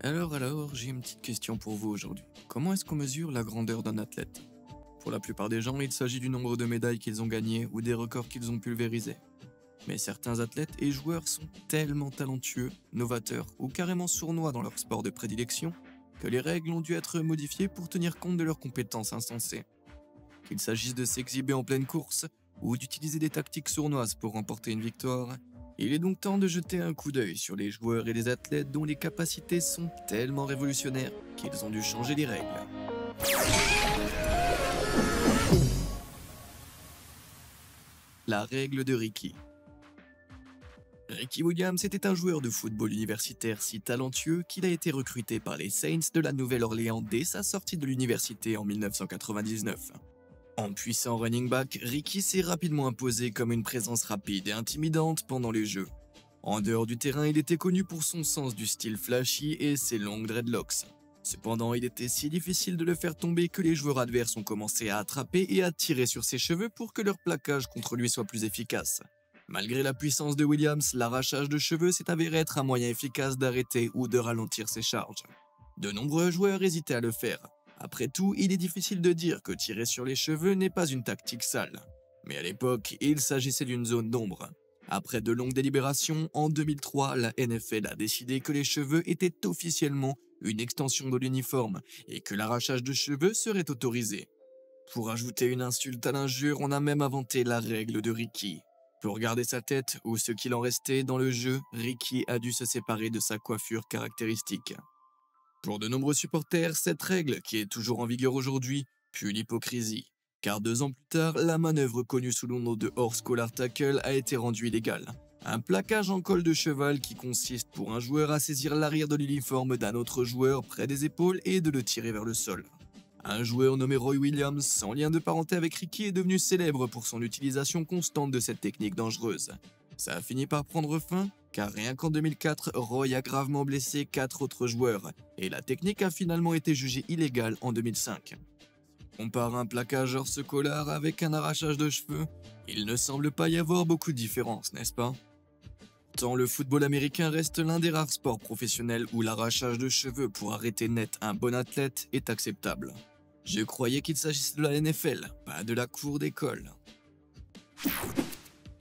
Alors, j'ai une petite question pour vous aujourd'hui. Comment est-ce qu'on mesure la grandeur d'un athlète? Pour la plupart des gens, il s'agit du nombre de médailles qu'ils ont gagnées ou des records qu'ils ont pulvérisés. Mais certains athlètes et joueurs sont tellement talentueux, novateurs ou carrément sournois dans leur sport de prédilection que les règles ont dû être modifiées pour tenir compte de leurs compétences insensées. Qu'il s'agisse de s'exhiber en pleine course ou d'utiliser des tactiques sournoises pour remporter une victoire, il est donc temps de jeter un coup d'œil sur les joueurs et les athlètes dont les capacités sont tellement révolutionnaires qu'ils ont dû changer les règles. La règle de Ricky. Ricky Williams était un joueur de football universitaire si talentueux qu'il a été recruté par les Saints de la Nouvelle-Orléans dès sa sortie de l'université en 1999. En puissant running back, Ricky s'est rapidement imposé comme une présence rapide et intimidante pendant les jeux. En dehors du terrain, il était connu pour son sens du style flashy et ses longues dreadlocks. Cependant, il était si difficile de le faire tomber que les joueurs adverses ont commencé à attraper et à tirer sur ses cheveux pour que leur plaquage contre lui soit plus efficace. Malgré la puissance de Williams, l'arrachage de cheveux s'est avéré être un moyen efficace d'arrêter ou de ralentir ses charges. De nombreux joueurs hésitaient à le faire. Après tout, il est difficile de dire que tirer sur les cheveux n'est pas une tactique sale. Mais à l'époque, il s'agissait d'une zone d'ombre. Après de longues délibérations, en 2003, la NFL a décidé que les cheveux étaient officiellement une extension de l'uniforme et que l'arrachage de cheveux serait autorisé. Pour ajouter une insulte à l'injure, on a même inventé la règle de Ricky. Pour garder sa tête ou ce qu'il en restait dans le jeu, Ricky a dû se séparer de sa coiffure caractéristique. Pour de nombreux supporters, cette règle, qui est toujours en vigueur aujourd'hui, pue l'hypocrisie. Car 2 ans plus tard, la manœuvre connue sous le nom de horse collar tackle a été rendue illégale. Un plaquage en col de cheval qui consiste pour un joueur à saisir l'arrière de l'uniforme d'un autre joueur près des épaules et de le tirer vers le sol. Un joueur nommé Roy Williams, sans lien de parenté avec Ricky, est devenu célèbre pour son utilisation constante de cette technique dangereuse. Ça a fini par prendre fin, car rien qu'en 2004, Roy a gravement blessé 4 autres joueurs, et la technique a finalement été jugée illégale en 2005. On compare un plaquage horse collar avec un arrachage de cheveux, il ne semble pas y avoir beaucoup de différence, n'est-ce pas? Pourtant, le football américain reste l'un des rares sports professionnels où l'arrachage de cheveux pour arrêter net un bon athlète est acceptable. Je croyais qu'il s'agissait de la NFL, pas de la cour d'école.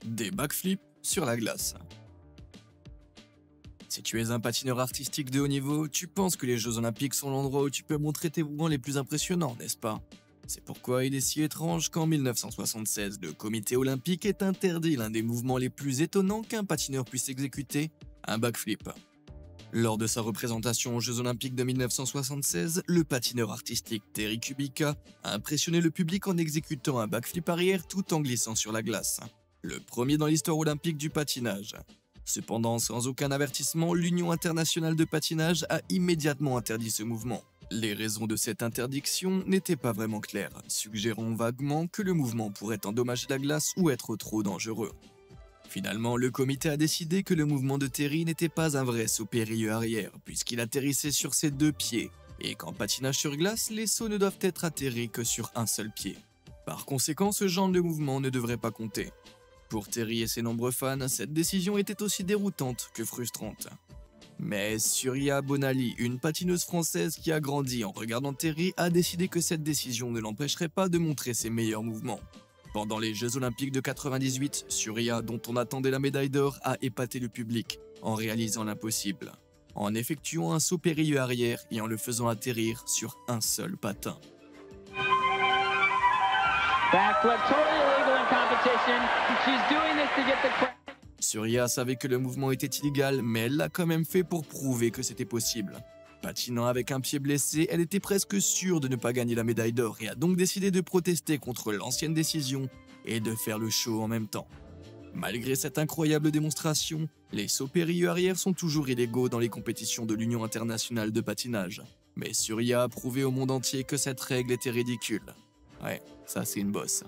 Des backflips sur la glace. Si tu es un patineur artistique de haut niveau, tu penses que les Jeux Olympiques sont l'endroit où tu peux montrer tes mouvements les plus impressionnants, n'est-ce pas? C'est pourquoi il est si étrange qu'en 1976, le comité olympique ait interdit l'un des mouvements les plus étonnants qu'un patineur puisse exécuter, un backflip. Lors de sa représentation aux Jeux Olympiques de 1976, le patineur artistique Terry Kubica a impressionné le public en exécutant un backflip arrière tout en glissant sur la glace. Le premier dans l'histoire olympique du patinage. Cependant, sans aucun avertissement, l'Union internationale de patinage a immédiatement interdit ce mouvement. Les raisons de cette interdiction n'étaient pas vraiment claires, suggérant vaguement que le mouvement pourrait endommager la glace ou être trop dangereux. Finalement, le comité a décidé que le mouvement de Terry n'était pas un vrai saut périlleux arrière, puisqu'il atterrissait sur ses 2 pieds, et qu'en patinage sur glace, les sauts ne doivent être atterrés que sur un seul pied. Par conséquent, ce genre de mouvement ne devrait pas compter. Pour Terry et ses nombreux fans, cette décision était aussi déroutante que frustrante. Mais Surya Bonali, une patineuse française qui a grandi en regardant Terry, a décidé que cette décision ne l'empêcherait pas de montrer ses meilleurs mouvements. Pendant les Jeux Olympiques de 98, Surya, dont on attendait la médaille d'or, a épaté le public en réalisant l'impossible, en effectuant un saut périlleux arrière et en le faisant atterrir sur un seul patin. Surya savait que le mouvement était illégal, mais elle l'a quand même fait pour prouver que c'était possible. Patinant avec un pied blessé, elle était presque sûre de ne pas gagner la médaille d'or et a donc décidé de protester contre l'ancienne décision et de faire le show en même temps. Malgré cette incroyable démonstration, les sauts périlleux arrière sont toujours illégaux dans les compétitions de l'Union internationale de patinage. Mais Surya a prouvé au monde entier que cette règle était ridicule. Ouais, ça c'est une bosse.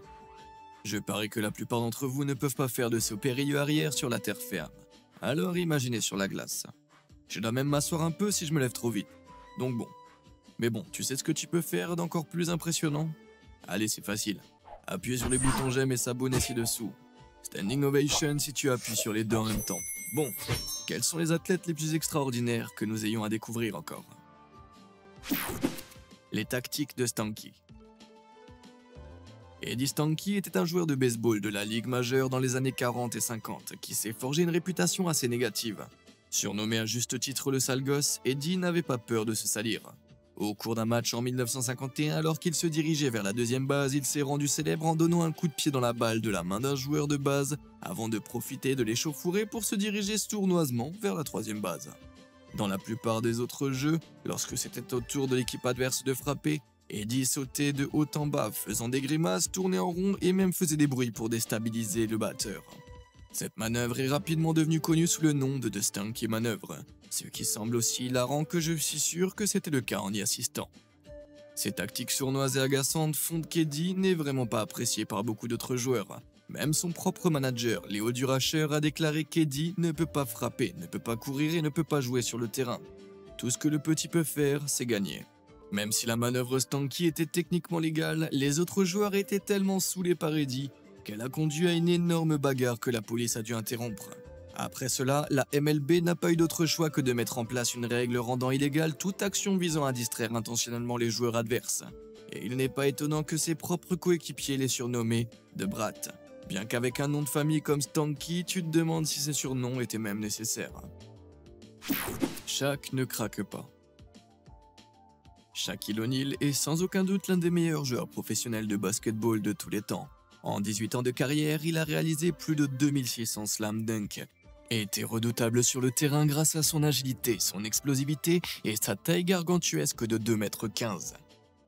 Je parie que la plupart d'entre vous ne peuvent pas faire de saut périlleux arrière sur la terre ferme. Alors imaginez sur la glace. Je dois même m'asseoir un peu si je me lève trop vite. Donc bon. Mais bon, tu sais ce que tu peux faire d'encore plus impressionnant? Allez, c'est facile. Appuyez sur les boutons j'aime et s'abonner ci-dessous. Standing ovation si tu appuies sur les deux en même temps. Bon, quels sont les athlètes les plus extraordinaires que nous ayons à découvrir encore? Les tactiques de Stanky. Eddie Stanky était un joueur de baseball de la Ligue majeure dans les années 40 et 50 qui s'est forgé une réputation assez négative. Surnommé à juste titre le sale gosse, Eddie n'avait pas peur de se salir. Au cours d'un match en 1951, alors qu'il se dirigeait vers la deuxième base, il s'est rendu célèbre en donnant un coup de pied dans la balle de la main d'un joueur de base avant de profiter de l'échauffourée pour se diriger sournoisement vers la troisième base. Dans la plupart des autres jeux, lorsque c'était au tour de l'équipe adverse de frapper, Eddie sautait de haut en bas, faisant des grimaces, tournait en rond et même faisait des bruits pour déstabiliser le batteur. Cette manœuvre est rapidement devenue connue sous le nom de The Stanky Manœuvre, ce qui semble aussi hilarant que je suis sûr que c'était le cas en y assistant. Ces tactiques sournoises et agaçantes font qu'Eddie n'est vraiment pas apprécié par beaucoup d'autres joueurs. Même son propre manager, Léo Duracher, a déclaré qu'Eddie ne peut pas frapper, ne peut pas courir et ne peut pas jouer sur le terrain. Tout ce que le petit peut faire, c'est gagner. Même si la manœuvre Stanky était techniquement légale, les autres joueurs étaient tellement saoulés par Eddie qu'elle a conduit à une énorme bagarre que la police a dû interrompre. Après cela, la MLB n'a pas eu d'autre choix que de mettre en place une règle rendant illégale toute action visant à distraire intentionnellement les joueurs adverses. Et il n'est pas étonnant que ses propres coéquipiers l'aient surnommé The Brat. Bien qu'avec un nom de famille comme Stanky, tu te demandes si ces surnoms étaient même nécessaires. Shaq ne craque pas. Shaquille O'Neal est sans aucun doute l'un des meilleurs joueurs professionnels de basketball de tous les temps. En 18 ans de carrière, il a réalisé plus de 2600 slam dunk et était redoutable sur le terrain grâce à son agilité, son explosivité et sa taille gargantuesque de 2,15 m.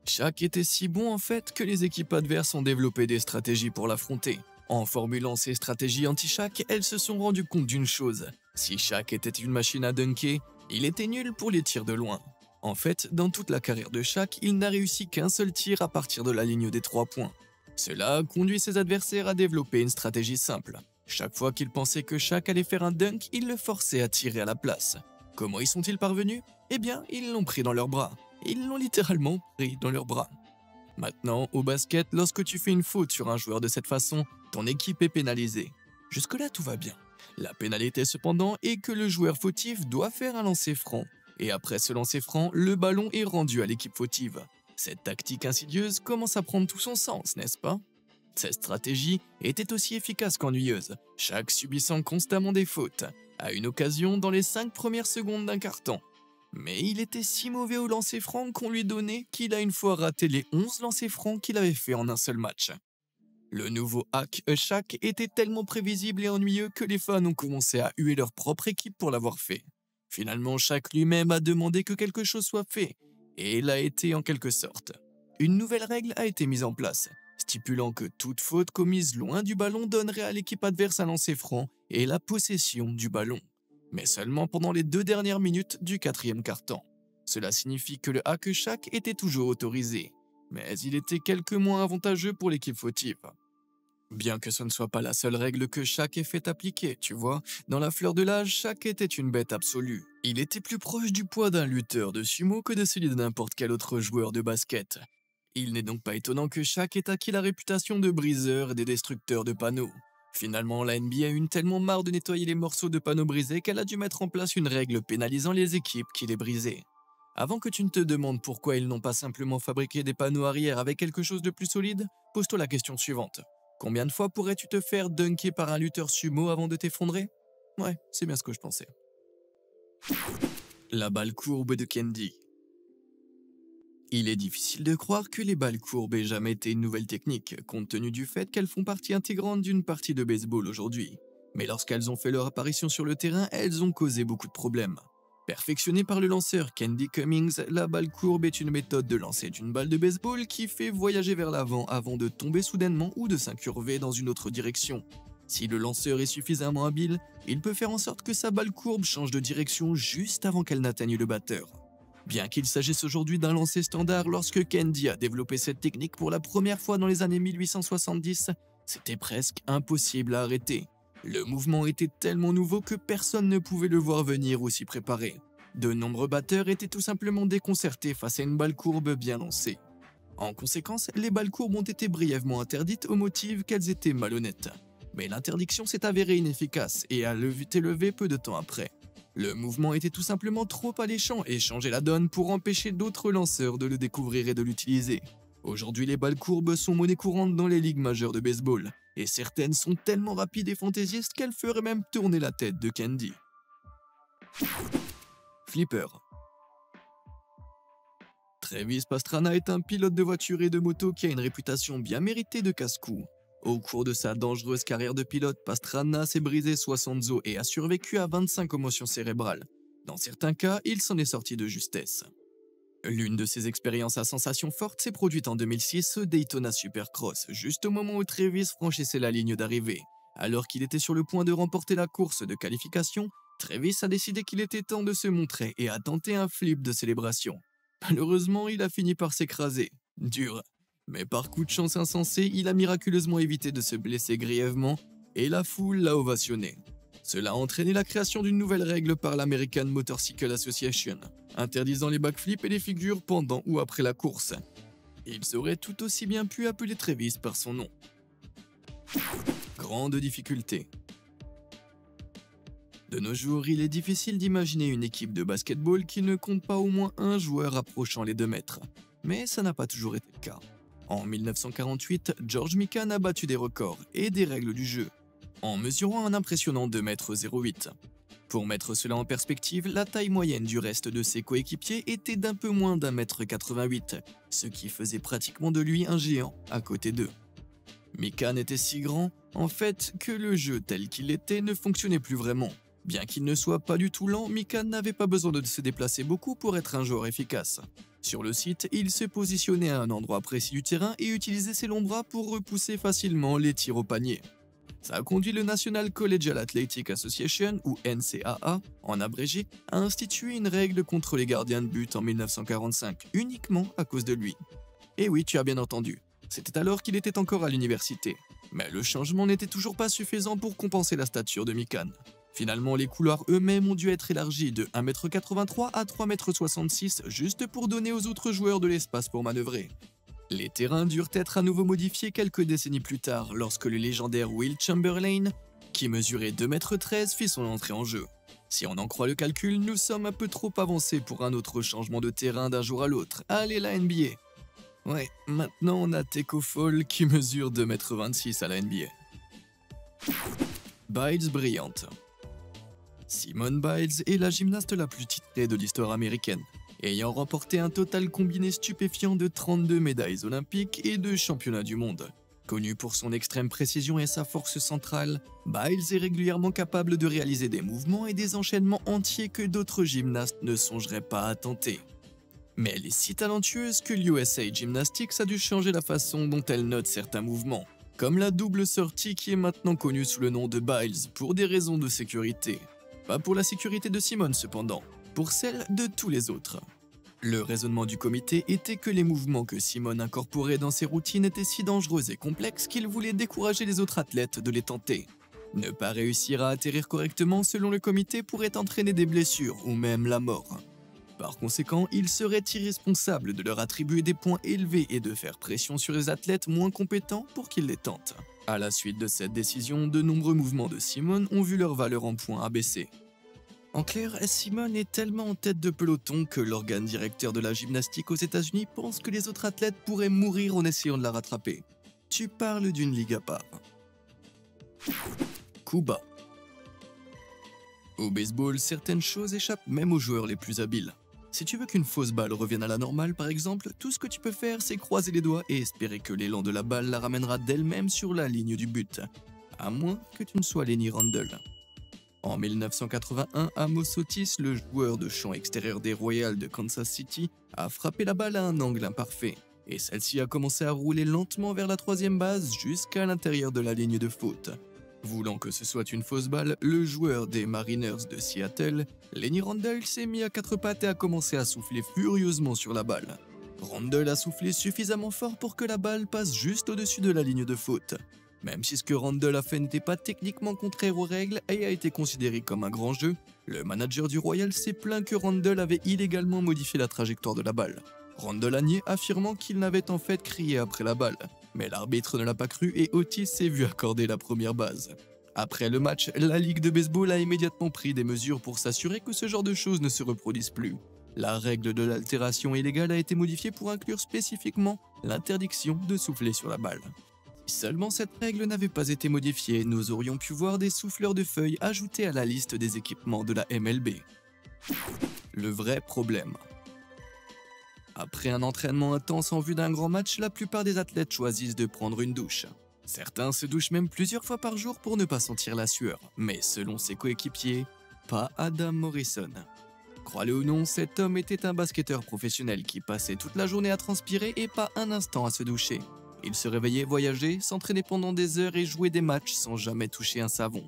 Shaq était si bon en fait que les équipes adverses ont développé des stratégies pour l'affronter. En formulant ces stratégies anti-Shaq, elles se sont rendues compte d'une chose. Si Shaq était une machine à dunker, il était nul pour les tirs de loin. En fait, dans toute la carrière de Shaq, il n'a réussi qu'un seul tir à partir de la ligne des 3 points. Cela a conduit ses adversaires à développer une stratégie simple. Chaque fois qu'ils pensaient que Shaq allait faire un dunk, ils le forçaient à tirer à la place. Comment y sont-ils parvenus? Eh bien, ils l'ont pris dans leurs bras. Ils l'ont littéralement pris dans leurs bras. Maintenant, au basket, lorsque tu fais une faute sur un joueur de cette façon, ton équipe est pénalisée. Jusque-là, tout va bien. La pénalité cependant est que le joueur fautif doit faire un lancer franc. Et après ce lancer franc, le ballon est rendu à l'équipe fautive. Cette tactique insidieuse commence à prendre tout son sens, n'est-ce pas? Cette stratégie était aussi efficace qu'ennuyeuse, Shaq subissant constamment des fautes, à une occasion dans les 5 premières secondes d'un quart-temps. Mais il était si mauvais au lancer franc qu'on lui donnait qu'il a une fois raté les 11 lancers francs qu'il avait fait en un seul match. Le nouveau hack Shaq était tellement prévisible et ennuyeux que les fans ont commencé à huer leur propre équipe pour l'avoir fait. Finalement, Shaq lui-même a demandé que quelque chose soit fait, et il a été en quelque sorte. Une nouvelle règle a été mise en place, stipulant que toute faute commise loin du ballon donnerait à l'équipe adverse un lancer franc et la possession du ballon, mais seulement pendant les 2 dernières minutes du 4e quart-temps. Cela signifie que le hack Shaq était toujours autorisé, mais il était quelque moins avantageux pour l'équipe fautive. Bien que ce ne soit pas la seule règle que Shaq ait fait appliquer, tu vois, dans la fleur de l'âge, Shaq était une bête absolue. Il était plus proche du poids d'un lutteur de sumo que de celui de n'importe quel autre joueur de basket. Il n'est donc pas étonnant que Shaq ait acquis la réputation de briseur et de destructeur de panneaux. Finalement, la NBA a eu tellement marre de nettoyer les morceaux de panneaux brisés qu'elle a dû mettre en place une règle pénalisant les équipes qui les brisaient. Avant que tu ne te demandes pourquoi ils n'ont pas simplement fabriqué des panneaux arrière avec quelque chose de plus solide, pose-toi la question suivante. Combien de fois pourrais-tu te faire dunker par un lutteur sumo avant de t'effondrer? Ouais, c'est bien ce que je pensais. La balle courbe de Kendi. Il est difficile de croire que les balles courbes aient jamais été une nouvelle technique, compte tenu du fait qu'elles font partie intégrante d'une partie de baseball aujourd'hui. Mais lorsqu'elles ont fait leur apparition sur le terrain, elles ont causé beaucoup de problèmes. Perfectionnée par le lanceur Kendi Cummings, la balle courbe est une méthode de lancer d'une balle de baseball qui fait voyager vers l'avant avant de tomber soudainement ou de s'incurver dans une autre direction. Si le lanceur est suffisamment habile, il peut faire en sorte que sa balle courbe change de direction juste avant qu'elle n'atteigne le batteur. Bien qu'il s'agisse aujourd'hui d'un lancer standard, lorsque Kendi a développé cette technique pour la première fois dans les années 1870, c'était presque impossible à arrêter. Le mouvement était tellement nouveau que personne ne pouvait le voir venir ou s'y préparer. De nombreux batteurs étaient tout simplement déconcertés face à une balle courbe bien lancée. En conséquence, les balles courbes ont été brièvement interdites au motif qu'elles étaient malhonnêtes. Mais l'interdiction s'est avérée inefficace et a été levée peu de temps après. Le mouvement était tout simplement trop alléchant et changeait la donne pour empêcher d'autres lanceurs de le découvrir et de l'utiliser. Aujourd'hui, les balles courbes sont monnaie courante dans les ligues majeures de baseball, et certaines sont tellement rapides et fantaisistes qu'elles feraient même tourner la tête de Candy. Flipper. Travis Pastrana est un pilote de voiture et de moto qui a une réputation bien méritée de casse-cou. Au cours de sa dangereuse carrière de pilote, Pastrana s'est brisé 60 os et a survécu à 25 commotions cérébrales. Dans certains cas, il s'en est sorti de justesse. L'une de ses expériences à sensations fortes s'est produite en 2006 au Daytona Supercross, juste au moment où Travis franchissait la ligne d'arrivée. Alors qu'il était sur le point de remporter la course de qualification, Travis a décidé qu'il était temps de se montrer et a tenté un flip de célébration. Malheureusement, il a fini par s'écraser. Dur. Mais par coup de chance insensé, il a miraculeusement évité de se blesser grièvement et la foule l'a ovationné. Cela a entraîné la création d'une nouvelle règle par l'American Motorcycle Association, interdisant les backflips et les figures pendant ou après la course. Ils auraient tout aussi bien pu appeler Travis par son nom. Grande difficulté. De nos jours, il est difficile d'imaginer une équipe de basketball qui ne compte pas au moins un joueur approchant les 2 mètres. Mais ça n'a pas toujours été le cas. En 1948, George Mikan a battu des records et des règles du jeu, en mesurant un impressionnant 2,08 m. Pour mettre cela en perspective, la taille moyenne du reste de ses coéquipiers était d'un peu moins d'1,88 m, ce qui faisait pratiquement de lui un géant à côté d'eux. Mikan était si grand, en fait, que le jeu tel qu'il était ne fonctionnait plus vraiment. Bien qu'il ne soit pas du tout lent, Mikan n'avait pas besoin de se déplacer beaucoup pour être un joueur efficace. Sur le site, il se positionnait à un endroit précis du terrain et utilisait ses longs bras pour repousser facilement les tirs au panier. Ça a conduit le National Collegiate Athletic Association, ou NCAA, en abrégé, à instituer une règle contre les gardiens de but en 1945, uniquement à cause de lui. Et oui, tu as bien entendu, c'était alors qu'il était encore à l'université. Mais le changement n'était toujours pas suffisant pour compenser la stature de Mikan. Finalement, les couloirs eux-mêmes ont dû être élargis de 1,83 m à 3,66 m juste pour donner aux autres joueurs de l'espace pour manœuvrer. Les terrains durent être à nouveau modifiés quelques décennies plus tard lorsque le légendaire Will Chamberlain, qui mesurait 2,13 m, fit son entrée en jeu. Si on en croit le calcul, nous sommes un peu trop avancés pour un autre changement de terrain d'un jour à l'autre. Allez, la NBA. Ouais, maintenant on a Teko Fall qui mesure 2,26 m à la NBA. Biles brillante. Simone Biles est la gymnaste la plus titrée de l'histoire américaine, ayant remporté un total combiné stupéfiant de 32 médailles olympiques et 2 championnats du monde. Connue pour son extrême précision et sa force centrale, Biles est régulièrement capable de réaliser des mouvements et des enchaînements entiers que d'autres gymnastes ne songeraient pas à tenter. Mais elle est si talentueuse que l'USA Gymnastics a dû changer la façon dont elle note certains mouvements, comme la double sortie qui est maintenant connue sous le nom de Biles pour des raisons de sécurité. Pas pour la sécurité de Simone cependant, pour celle de tous les autres. Le raisonnement du comité était que les mouvements que Simone incorporait dans ses routines étaient si dangereux et complexes qu'il voulait décourager les autres athlètes de les tenter. Ne pas réussir à atterrir correctement selon le comité pourrait entraîner des blessures ou même la mort. Par conséquent, il serait irresponsable de leur attribuer des points élevés et de faire pression sur les athlètes moins compétents pour qu'ils les tentent. À la suite de cette décision, de nombreux mouvements de Simone ont vu leur valeur en points abaisser. En clair, Simone est tellement en tête de peloton que l'organe directeur de la gymnastique aux États-Unis pense que les autres athlètes pourraient mourir en essayant de la rattraper. Tu parles d'une ligue à part. Coup bas. Au baseball, certaines choses échappent même aux joueurs les plus habiles. Si tu veux qu'une fausse balle revienne à la normale, par exemple, tout ce que tu peux faire, c'est croiser les doigts et espérer que l'élan de la balle la ramènera d'elle-même sur la ligne du but. À moins que tu ne sois Lenny Randle. En 1981, Amos Otis, le joueur de champ extérieur des Royals de Kansas City, a frappé la balle à un angle imparfait, et celle-ci a commencé à rouler lentement vers la 3e base jusqu'à l'intérieur de la ligne de faute. Voulant que ce soit une fausse balle, le joueur des Mariners de Seattle, Lenny Randle, s'est mis à 4 pattes et a commencé à souffler furieusement sur la balle. Randle a soufflé suffisamment fort pour que la balle passe juste au-dessus de la ligne de faute. Même si ce que Randle a fait n'était pas techniquement contraire aux règles et a été considéré comme un grand jeu, le manager du Royal s'est plaint que Randle avait illégalement modifié la trajectoire de la balle. Randle a nié, affirmant qu'il n'avait en fait crié après la balle. Mais l'arbitre ne l'a pas cru et Otis s'est vu accorder la première base. Après le match, la Ligue de baseball a immédiatement pris des mesures pour s'assurer que ce genre de choses ne se reproduisent plus. La règle de l'altération illégale a été modifiée pour inclure spécifiquement l'interdiction de souffler sur la balle. Si seulement cette règle n'avait pas été modifiée, nous aurions pu voir des souffleurs de feuilles ajoutés à la liste des équipements de la MLB. Le vrai problème. Après un entraînement intense en vue d'un grand match, la plupart des athlètes choisissent de prendre une douche. Certains se douchent même plusieurs fois par jour pour ne pas sentir la sueur, mais selon ses coéquipiers, pas Adam Morrison. Croyez-le ou non, cet homme était un basketteur professionnel qui passait toute la journée à transpirer et pas un instant à se doucher. Il se réveillait, voyageait, s'entraînait pendant des heures et jouait des matchs sans jamais toucher un savon.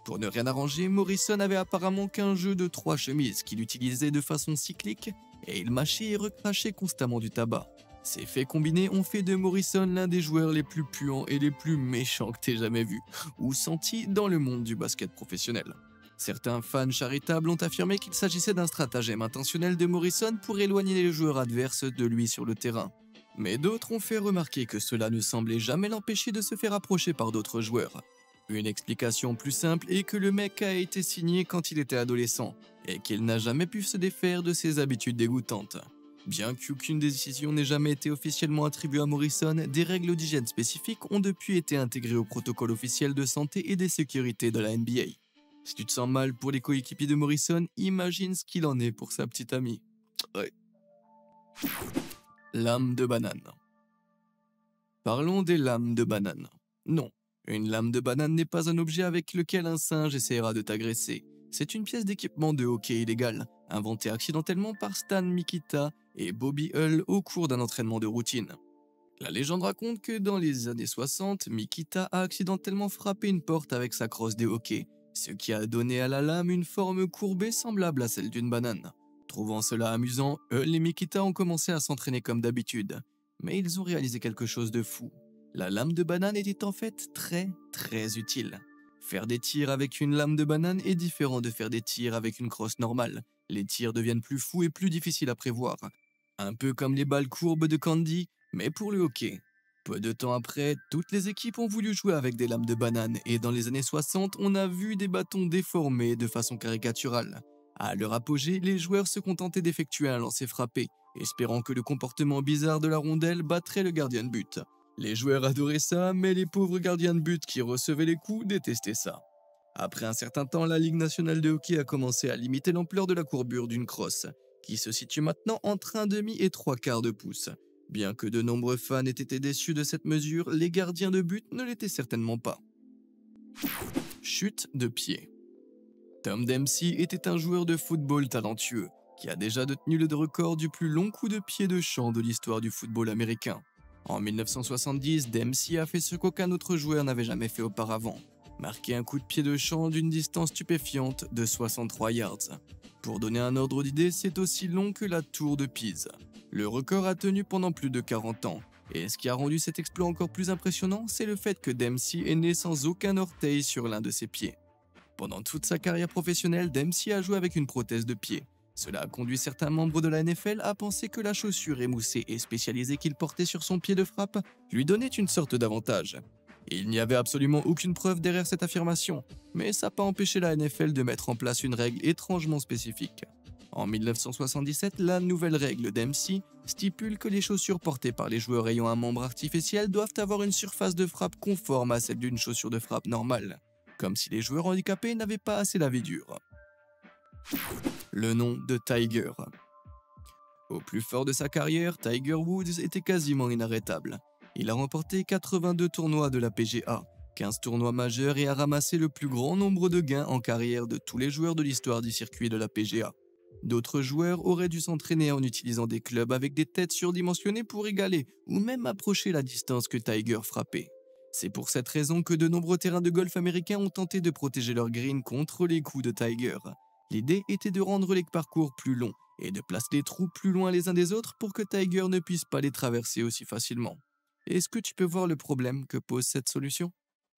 Pour ne rien arranger, Morrison avait apparemment qu'un jeu de 3 chemises qu'il utilisait de façon cyclique et il mâchait et recrachait constamment du tabac. Ces faits combinés ont fait de Morrison l'un des joueurs les plus puants et les plus méchants que t'aies jamais vus ou sentis dans le monde du basket professionnel. Certains fans charitables ont affirmé qu'il s'agissait d'un stratagème intentionnel de Morrison pour éloigner les joueurs adverses de lui sur le terrain. Mais d'autres ont fait remarquer que cela ne semblait jamais l'empêcher de se faire approcher par d'autres joueurs. Une explication plus simple est que le mec a été signé quand il était adolescent et qu'il n'a jamais pu se défaire de ses habitudes dégoûtantes. Bien qu'aucune décision n'ait jamais été officiellement attribuée à Morrison, des règles d'hygiène spécifiques ont depuis été intégrées au protocole officiel de santé et des sécurités de la NBA. Si tu te sens mal pour les coéquipiers de Morrison, imagine ce qu'il en est pour sa petite amie. Ouais. Lame de banane. Parlons des lames de banane. Non, une lame de banane n'est pas un objet avec lequel un singe essaiera de t'agresser. C'est une pièce d'équipement de hockey illégal, inventée accidentellement par Stan Mikita et Bobby Hull au cours d'un entraînement de routine. La légende raconte que dans les années 60, Mikita a accidentellement frappé une porte avec sa crosse de hockey, ce qui a donné à la lame une forme courbée semblable à celle d'une banane. Trouvant cela amusant, Hull et Mikita ont commencé à s'entraîner comme d'habitude, mais ils ont réalisé quelque chose de fou. La lame de banane était en fait très utile. Faire des tirs avec une lame de banane est différent de faire des tirs avec une crosse normale. Les tirs deviennent plus fous et plus difficiles à prévoir. Un peu comme les balles courbes de Candy, mais pour le hockey. Peu de temps après, toutes les équipes ont voulu jouer avec des lames de banane et dans les années 60, on a vu des bâtons déformés de façon caricaturale. À leur apogée, les joueurs se contentaient d'effectuer un lancer frappé, espérant que le comportement bizarre de la rondelle battrait le gardien de but. Les joueurs adoraient ça, mais les pauvres gardiens de but qui recevaient les coups détestaient ça. Après un certain temps, la Ligue nationale de hockey a commencé à limiter l'ampleur de la courbure d'une crosse, qui se situe maintenant entre 1/2 et 3/4 de pouce. Bien que de nombreux fans aient été déçus de cette mesure, les gardiens de but ne l'étaient certainement pas. Chute de pied. Tom Dempsey était un joueur de football talentueux, qui a déjà détenu le record du plus long coup de pied de champ de l'histoire du football américain. En 1970, Dempsey a fait ce qu'aucun autre joueur n'avait jamais fait auparavant, marquer un coup de pied de champ d'une distance stupéfiante de 63 yards. Pour donner un ordre d'idée, c'est aussi long que la tour de Pise. Le record a tenu pendant plus de 40 ans, et ce qui a rendu cet exploit encore plus impressionnant, c'est le fait que Dempsey est né sans aucun orteil sur l'un de ses pieds. Pendant toute sa carrière professionnelle, Dempsey a joué avec une prothèse de pied. Cela a conduit certains membres de la NFL à penser que la chaussure émoussée et spécialisée qu'il portait sur son pied de frappe lui donnait une sorte d'avantage. Il n'y avait absolument aucune preuve derrière cette affirmation, mais ça n'a pas empêché la NFL de mettre en place une règle étrangement spécifique. En 1977, la nouvelle règle Dempsey stipule que les chaussures portées par les joueurs ayant un membre artificiel doivent avoir une surface de frappe conforme à celle d'une chaussure de frappe normale, comme si les joueurs handicapés n'avaient pas assez la vie dure. Le nom de Tiger. Au plus fort de sa carrière, Tiger Woods était quasiment inarrêtable. Il a remporté 82 tournois de la PGA, 15 tournois majeurs et a ramassé le plus grand nombre de gains en carrière de tous les joueurs de l'histoire du circuit de la PGA. D'autres joueurs auraient dû s'entraîner en utilisant des clubs avec des têtes surdimensionnées pour égaler ou même approcher la distance que Tiger frappait. C'est pour cette raison que de nombreux terrains de golf américains ont tenté de protéger leurs greens contre les coups de Tiger. L'idée était de rendre les parcours plus longs et de placer les trous plus loin les uns des autres pour que Tiger ne puisse pas les traverser aussi facilement. Est-ce que tu peux voir le problème que pose cette solution?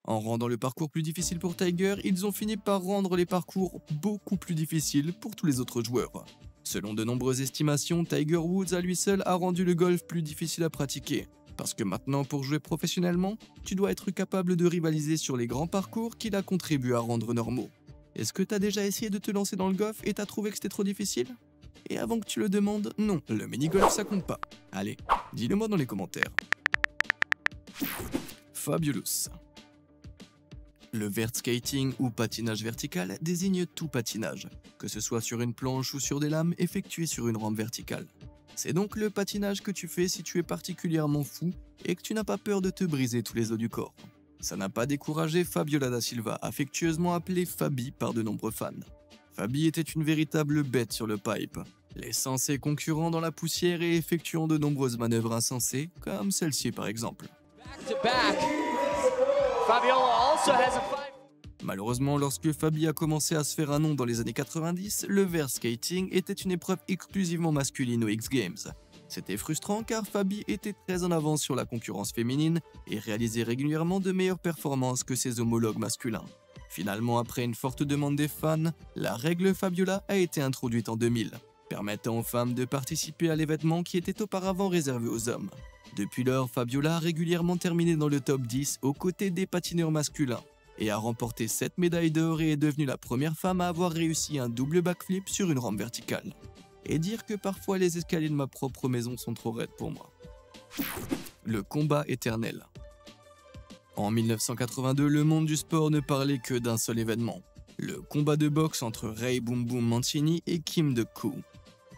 En rendant le parcours plus difficile pour Tiger, ils ont fini par rendre les parcours beaucoup plus difficiles pour tous les autres joueurs. Selon de nombreuses estimations, Tiger Woods à lui seul a rendu le golf plus difficile à pratiquer. Parce que maintenant, pour jouer professionnellement, tu dois être capable de rivaliser sur les grands parcours qu'il a contribué à rendre normaux. Est-ce que t'as déjà essayé de te lancer dans le golf et t'as trouvé que c'était trop difficile? Et avant que tu le demandes, non, le mini-golf ça compte pas. Allez, dis-le moi dans les commentaires. Fabulous. Le vert-skating ou patinage vertical désigne tout patinage, que ce soit sur une planche ou sur des lames effectuées sur une rampe verticale. C'est donc le patinage que tu fais si tu es particulièrement fou et que tu n'as pas peur de te briser tous les os du corps. Ça n'a pas découragé Fabiola da Silva, affectueusement appelée Fabi par de nombreux fans. Fabi était une véritable bête sur le pipe, laissant ses concurrents dans la poussière et effectuant de nombreuses manœuvres insensées, comme celle-ci par exemple. Back. Fabiola also has a five. Malheureusement, lorsque Fabi a commencé à se faire un nom dans les années 90, le vert skating était une épreuve exclusivement masculine aux X Games. C'était frustrant car Fabi était très en avance sur la concurrence féminine et réalisait régulièrement de meilleures performances que ses homologues masculins. Finalement, après une forte demande des fans, la règle Fabiola a été introduite en 2000, permettant aux femmes de participer à l'événement qui était auparavant réservé aux hommes. Depuis lors, Fabiola a régulièrement terminé dans le top 10 aux côtés des patineurs masculins et a remporté 7 médailles d'or et est devenue la première femme à avoir réussi un double backflip sur une rampe verticale. Et dire que parfois les escaliers de ma propre maison sont trop raides pour moi. Le combat éternel. En 1982, le monde du sport ne parlait que d'un seul événement, le combat de boxe entre Ray Boom Boom Mancini et Kim De-Koo.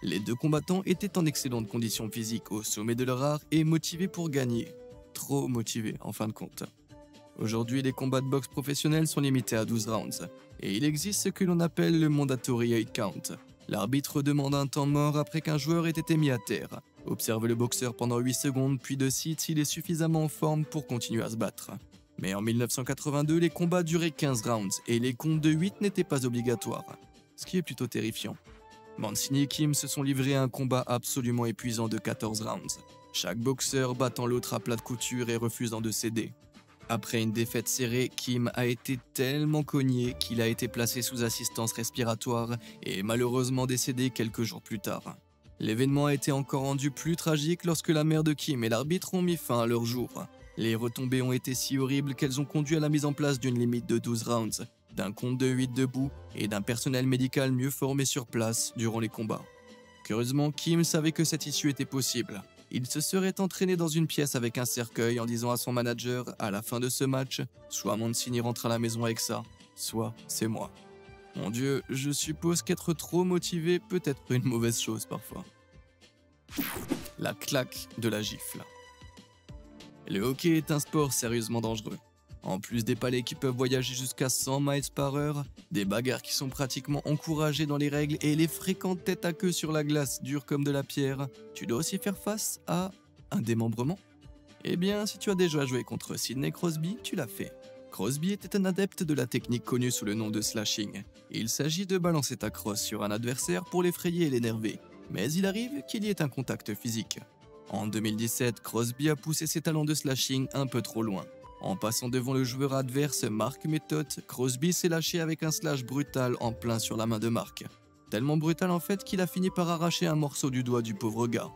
Les deux combattants étaient en excellente condition physique, au sommet de leur art et motivés pour gagner. Trop motivés en fin de compte. Aujourd'hui, les combats de boxe professionnels sont limités à 12 rounds, et il existe ce que l'on appelle le mandatory 8 count. L'arbitre demande un temps mort après qu'un joueur ait été mis à terre. Observe le boxeur pendant 8 secondes puis décide s'il est suffisamment en forme pour continuer à se battre. Mais en 1982, les combats duraient 15 rounds et les comptes de 8 n'étaient pas obligatoires, ce qui est plutôt terrifiant. Mancini et Kim se sont livrés à un combat absolument épuisant de 14 rounds, chaque boxeur battant l'autre à plat de couture et refusant de céder. Après une défaite serrée, Kim a été tellement cogné qu'il a été placé sous assistance respiratoire et est malheureusement décédé quelques jours plus tard. L'événement a été encore rendu plus tragique lorsque la mère de Kim et l'arbitre ont mis fin à leur jour. Les retombées ont été si horribles qu'elles ont conduit à la mise en place d'une limite de 12 rounds, d'un compte de 8 debout et d'un personnel médical mieux formé sur place durant les combats. Curieusement, Kim savait que cette issue était possible. Il se serait entraîné dans une pièce avec un cercueil en disant à son manager, à la fin de ce match, soit Mancini rentre à la maison avec ça, soit c'est moi. Mon Dieu, je suppose qu'être trop motivé peut être une mauvaise chose parfois. La claque de la gifle. Le hockey est un sport sérieusement dangereux. En plus des palets qui peuvent voyager jusqu'à 100 miles par heure, des bagarres qui sont pratiquement encouragées dans les règles et les fréquentes têtes à queue sur la glace dures comme de la pierre, tu dois aussi faire face à un démembrement. Eh bien, si tu as déjà joué contre Sidney Crosby, tu l'as fait. Crosby était un adepte de la technique connue sous le nom de slashing. Il s'agit de balancer ta crosse sur un adversaire pour l'effrayer et l'énerver, mais il arrive qu'il y ait un contact physique. En 2017, Crosby a poussé ses talents de slashing un peu trop loin. En passant devant le joueur adverse Mark Method, Crosby s'est lâché avec un slash brutal en plein sur la main de Mark. Tellement brutal en fait qu'il a fini par arracher un morceau du doigt du pauvre gars.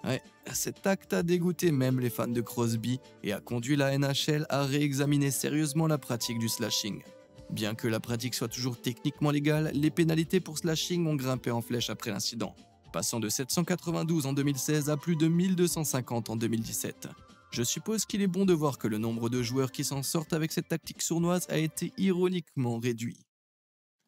Ouais, cet acte a dégoûté même les fans de Crosby et a conduit la NHL à réexaminer sérieusement la pratique du slashing. Bien que la pratique soit toujours techniquement légale, les pénalités pour slashing ont grimpé en flèche après l'incident, passant de 792 en 2016 à plus de 1250 en 2017. Je suppose qu'il est bon de voir que le nombre de joueurs qui s'en sortent avec cette tactique sournoise a été ironiquement réduit.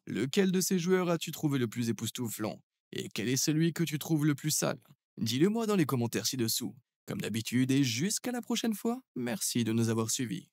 Lequel de ces joueurs as-tu trouvé le plus époustouflant? Et quel est celui que tu trouves le plus sale? Dis-le moi dans les commentaires ci-dessous. Comme d'habitude et jusqu'à la prochaine fois, merci de nous avoir suivis.